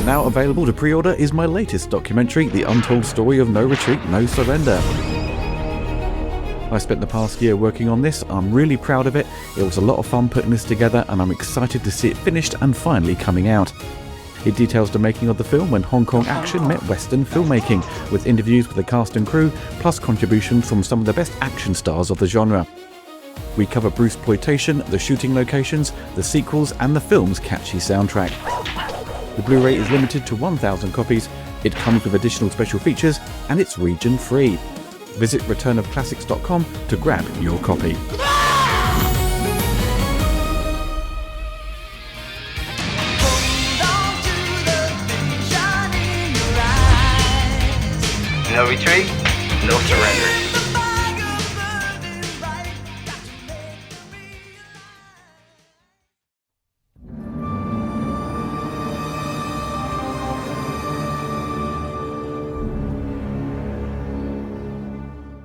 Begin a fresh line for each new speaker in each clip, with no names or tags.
Now available to pre-order is my latest documentary, The Untold Story of No Retreat, No Surrender. I spent the past year working on this. I'm really proud of it. It was a lot of fun putting this together, and I'm excited to see it finished and finally coming out. It details the making of the film when Hong Kong action met Western filmmaking, with interviews with the cast and crew, plus contributions from some of the best action stars of the genre. We cover Bruceploitation, the shooting locations, the sequels, and the film's catchy soundtrack. The Blu-ray is limited to 1,000 copies, it comes with additional special features, and it's region-free. Visit returnofclassics.com to grab your copy.
No retreat, no surrender.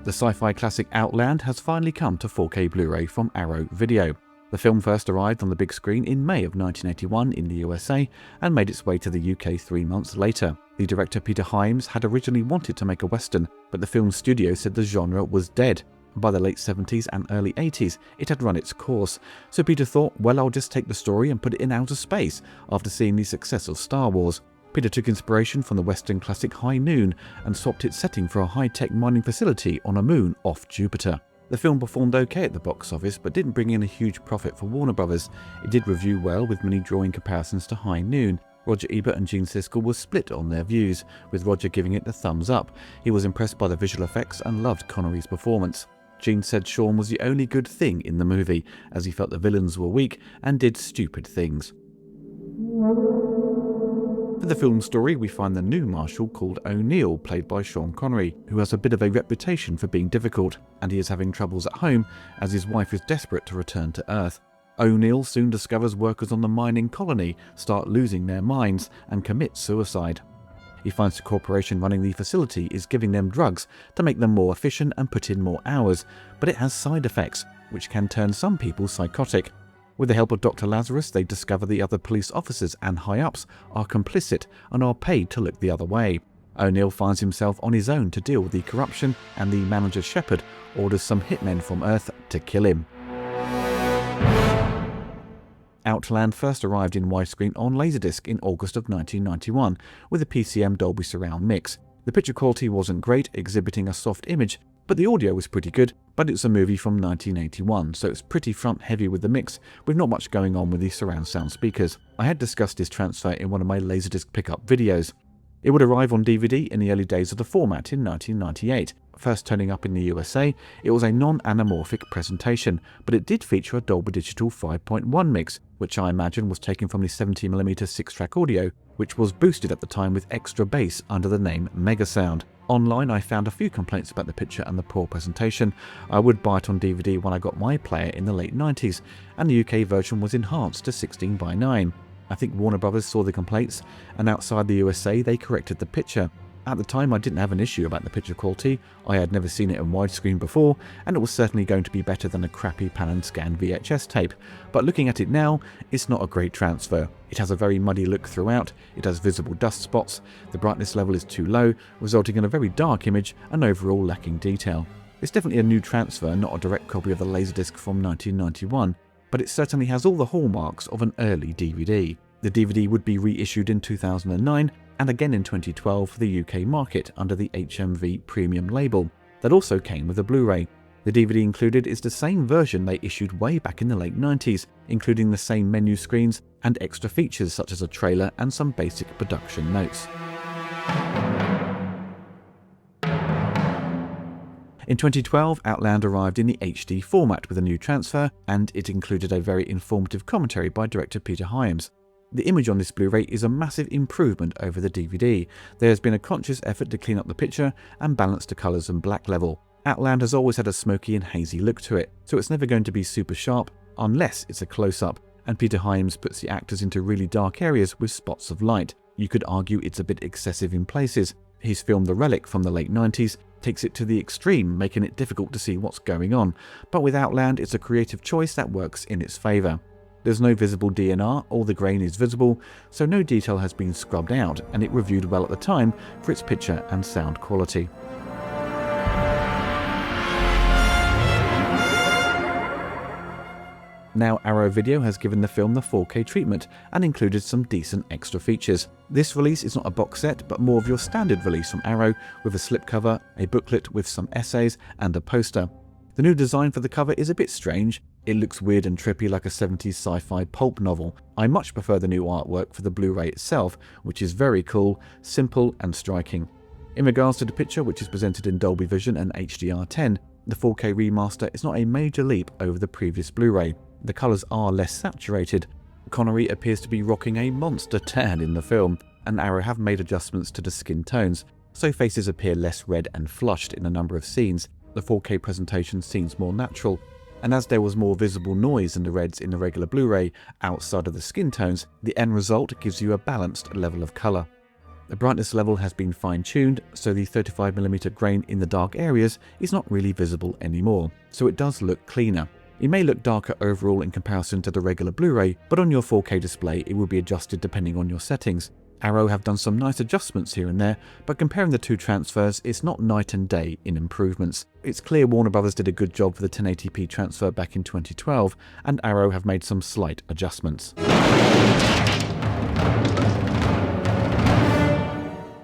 The sci-fi classic Outland has finally come to 4K Blu-ray from Arrow Video. The film first arrived on the big screen in May of 1981 in the USA and made its way to the UK 3 months later. The director Peter Hyams had originally wanted to make a western, but the film studio said the genre was dead. By the late 70s and early 80s, it had run its course, so Peter thought, well, I'll just take the story and put it in outer space after seeing the success of Star Wars. Peter took inspiration from the western classic High Noon and swapped its setting for a high-tech mining facility on a moon off Jupiter. The film performed okay at the box office but didn't bring in a huge profit for Warner Brothers. It did review well, with many drawing comparisons to High Noon. Roger Ebert and Gene Siskel were split on their views, with Roger giving it a thumbs up. He was impressed by the visual effects and loved Connery's performance. Gene said Sean was the only good thing in the movie, as he felt the villains were weak and did stupid things. For the film story, we find the new Marshal called O'Neill, played by Sean Connery, who has a bit of a reputation for being difficult, and he is having troubles at home as his wife is desperate to return to Earth. O'Neill soon discovers workers on the mining colony start losing their minds and commit suicide. He finds the corporation running the facility is giving them drugs to make them more efficient and put in more hours, but it has side effects, which can turn some people psychotic. With the help of Dr. Lazarus, they discover the other police officers and high-ups are complicit and are paid to look the other way. O'Neill finds himself on his own to deal with the corruption, and the manager Shepard orders some hitmen from Earth to kill him. Outland first arrived in widescreen on Laserdisc in August of 1991 with a PCM Dolby Surround mix. The picture quality wasn't great, exhibiting a soft image, but the audio was pretty good. But it's a movie from 1981, so it's pretty front-heavy with the mix, with not much going on with the surround sound speakers. I had discussed this transfer in one of my Laserdisc pickup videos. It would arrive on DVD in the early days of the format in 1998. First turning up in the USA, it was a non-anamorphic presentation, but it did feature a Dolby Digital 5.1 mix, which I imagine was taken from the 70mm 6-track audio, which was boosted at the time with extra bass under the name Megasound. Online, I found a few complaints about the picture and the poor presentation. I would buy it on DVD when I got my player in the late 90s, and the UK version was enhanced to 16:9. I think Warner Brothers saw the complaints, and outside the USA they corrected the picture. At the time I didn't have an issue about the picture quality. I had never seen it in widescreen before, and it was certainly going to be better than a crappy pan and scan VHS tape. But looking at it now, it's not a great transfer. It has a very muddy look throughout, it has visible dust spots, the brightness level is too low, resulting in a very dark image and overall lacking detail. It's definitely a new transfer, not a direct copy of the Laserdisc from 1991, but it certainly has all the hallmarks of an early DVD. The DVD would be reissued in 2009 and again in 2012 for the UK market under the HMV Premium label. That also came with a Blu-ray. The DVD included is the same version they issued way back in the late 90s, including the same menu screens and extra features such as a trailer and some basic production notes. In 2012, Outland arrived in the HD format with a new transfer, and it included a very informative commentary by director Peter Hyams. The image on this Blu-ray is a massive improvement over the DVD. There has been a conscious effort to clean up the picture and balance the colours and black level. Outland has always had a smoky and hazy look to it, so it's never going to be super sharp unless it's a close-up, and Peter Hyams puts the actors into really dark areas with spots of light. You could argue it's a bit excessive in places. He's filmed The Relic from the late 90s, takes it to the extreme, making it difficult to see what's going on, but with Outland it's a creative choice that works in its favour. There's no visible DNR, all the grain is visible, so no detail has been scrubbed out, and it reviewed well at the time for its picture and sound quality. Now Arrow Video has given the film the 4K treatment and included some decent extra features. This release is not a box set, but more of your standard release from Arrow, with a slipcover, a booklet with some essays, and a poster. The new design for the cover is a bit strange. It looks weird and trippy like a 70s sci-fi pulp novel. I much prefer the new artwork for the Blu-ray itself, which is very cool, simple and striking. In regards to the picture, which is presented in Dolby Vision and HDR10, the 4K remaster is not a major leap over the previous Blu-ray. The colours are less saturated. Connery appears to be rocking a monster tan in the film, and Arrow have made adjustments to the skin tones, so faces appear less red and flushed in a number of scenes. The 4K presentation seems more natural, and as there was more visible noise in the reds in the regular Blu-ray outside of the skin tones, the end result gives you a balanced level of colour. The brightness level has been fine-tuned, so the 35mm grain in the dark areas is not really visible anymore, so it does look cleaner. It may look darker overall in comparison to the regular Blu-ray, but on your 4K display it will be adjusted depending on your settings. Arrow have done some nice adjustments here and there, but comparing the two transfers, it's not night and day in improvements. It's clear Warner Bros. Did a good job for the 1080p transfer back in 2012, and Arrow have made some slight adjustments.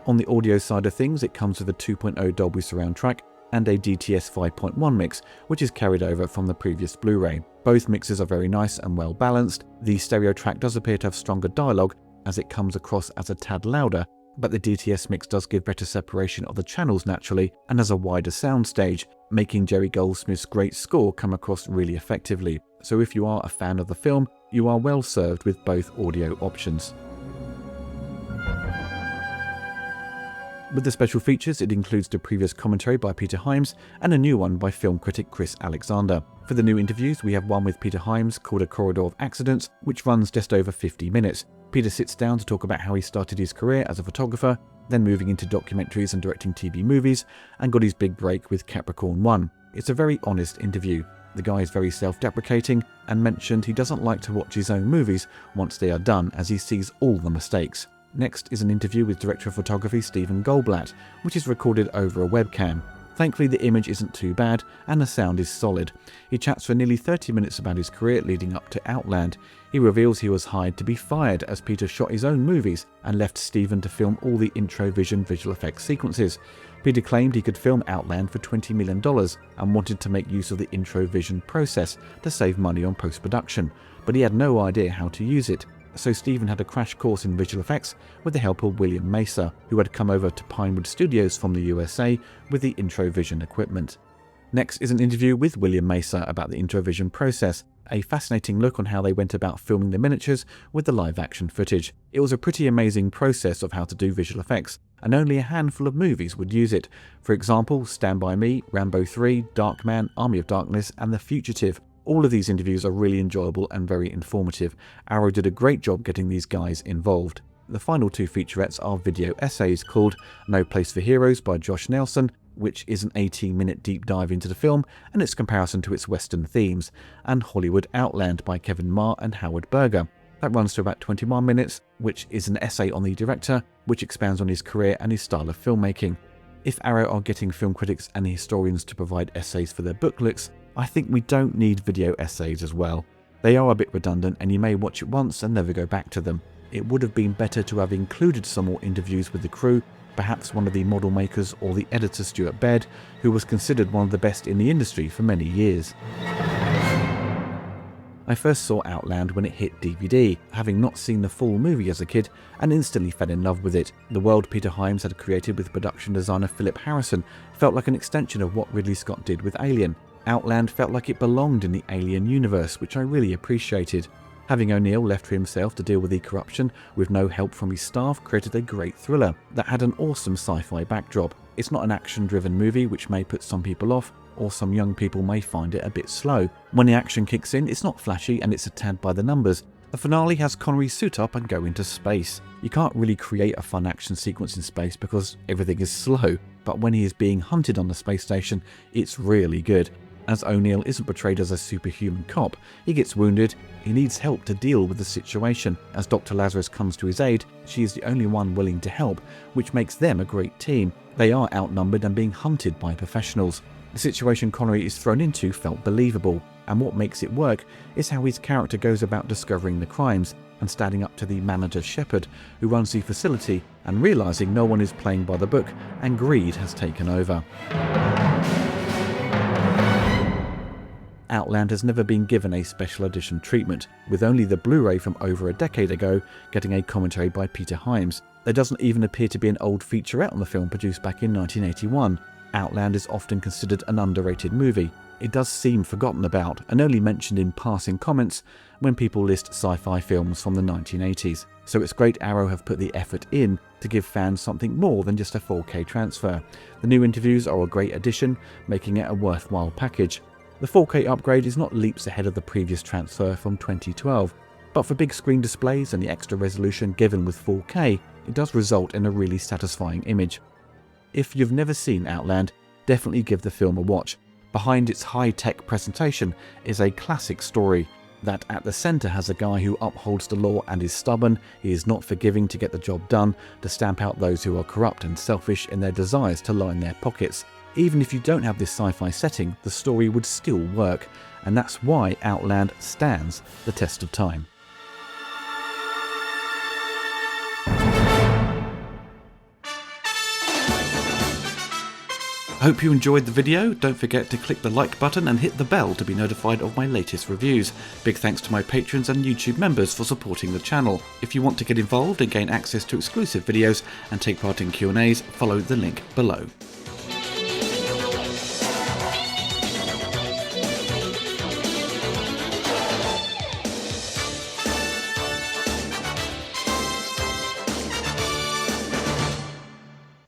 On the audio side of things, it comes with a 2.0 Dolby Surround track, and a DTS 5.1 mix, which is carried over from the previous Blu-ray. Both mixes are very nice and well balanced. The stereo track does appear to have stronger dialogue, as it comes across as a tad louder, but the DTS mix does give better separation of the channels naturally and has a wider soundstage, making Jerry Goldsmith's great score come across really effectively. So if you are a fan of the film, you are well served with both audio options. With the special features, it includes the previous commentary by Peter Hyams and a new one by film critic Chris Alexander. For the new interviews, we have one with Peter Hyams called A Corridor of Accidents, which runs just over 50 minutes. Peter sits down to talk about how he started his career as a photographer, then moving into documentaries and directing TV movies, and got his big break with Capricorn 1. It's a very honest interview. The guy is very self-deprecating and mentioned he doesn't like to watch his own movies once they are done, as he sees all the mistakes. Next is an interview with director of photography Stephen Goldblatt, which is recorded over a webcam. Thankfully the image isn't too bad and the sound is solid. He chats for nearly 30 minutes about his career leading up to Outland. He reveals he was hired to be fired as Peter shot his own movies and left Stephen to film all the intro vision visual effects sequences. Peter claimed he could film Outland for $20 million and wanted to make use of the intro vision process to save money on post-production, but he had no idea how to use it. So Stephen had a crash course in visual effects with the help of William Mesa, who had come over to Pinewood Studios from the USA with the Introvision equipment. Next is an interview with William Mesa about the Introvision process, a fascinating look on how they went about filming the miniatures with the live action footage. It was a pretty amazing process of how to do visual effects, and only a handful of movies would use it. For example, Stand By Me, Rambo 3, Darkman, Army of Darkness, and The Fugitive. All of these interviews are really enjoyable and very informative. Arrow did a great job getting these guys involved. The final two featurettes are video essays called No Place for Heroes by Josh Nelson, which is an 18-minute deep dive into the film and its comparison to its Western themes, and Hollywood Outland by Kevin Marr and Howard Berger. That runs to about 21 minutes, which is an essay on the director, which expands on his career and his style of filmmaking. If Arrow are getting film critics and historians to provide essays for their booklets, I think we don't need video essays as well. They are a bit redundant and you may watch it once and never go back to them. It would have been better to have included some more interviews with the crew, perhaps one of the model makers or the editor Stuart Baird, who was considered one of the best in the industry for many years. I first saw Outland when it hit DVD, having not seen the full movie as a kid, and instantly fell in love with it. The world Peter Hyams had created with production designer Philip Harrison felt like an extension of what Ridley Scott did with Alien. Outland felt like it belonged in the Alien universe, which I really appreciated. Having O'Neill left for himself to deal with the corruption with no help from his staff created a great thriller that had an awesome sci-fi backdrop. It's not an action-driven movie, which may put some people off, or some young people may find it a bit slow. When the action kicks in, it's not flashy and it's a tad by the numbers. The finale has Connery suit up and go into space. You can't really create a fun action sequence in space because everything is slow, but when he is being hunted on the space station, it's really good. As O'Neill isn't portrayed as a superhuman cop, he gets wounded, he needs help to deal with the situation. As Dr. Lazarus comes to his aid, she is the only one willing to help, which makes them a great team. They are outnumbered and being hunted by professionals. The situation Connery is thrown into felt believable, and what makes it work is how his character goes about discovering the crimes and standing up to the manager Shepard, who runs the facility, and realizing no one is playing by the book and greed has taken over. Outland has never been given a special edition treatment, with only the Blu-ray from over a decade ago getting a commentary by Peter Hyams. There doesn't even appear to be an old featurette on the film produced back in 1981. Outland is often considered an underrated movie. It does seem forgotten about and only mentioned in passing comments when people list sci-fi films from the 1980s. So it's great Arrow have put the effort in to give fans something more than just a 4K transfer. The new interviews are a great addition, making it a worthwhile package. The 4K upgrade is not leaps ahead of the previous transfer from 2012, but for big screen displays and the extra resolution given with 4K, it does result in a really satisfying image. If you've never seen Outland, definitely give the film a watch. Behind its high-tech presentation is a classic story that at the centre has a guy who upholds the law and is stubborn. He is not forgiving to get the job done, to stamp out those who are corrupt and selfish in their desires to line their pockets. Even if you don't have this sci-fi setting, the story would still work, and that's why Outland stands the test of time. I hope you enjoyed the video. Don't forget to click the like button and hit the bell to be notified of my latest reviews. Big thanks to my patrons and YouTube members for supporting the channel. If you want to get involved and gain access to exclusive videos and take part in Q&As, follow the link below.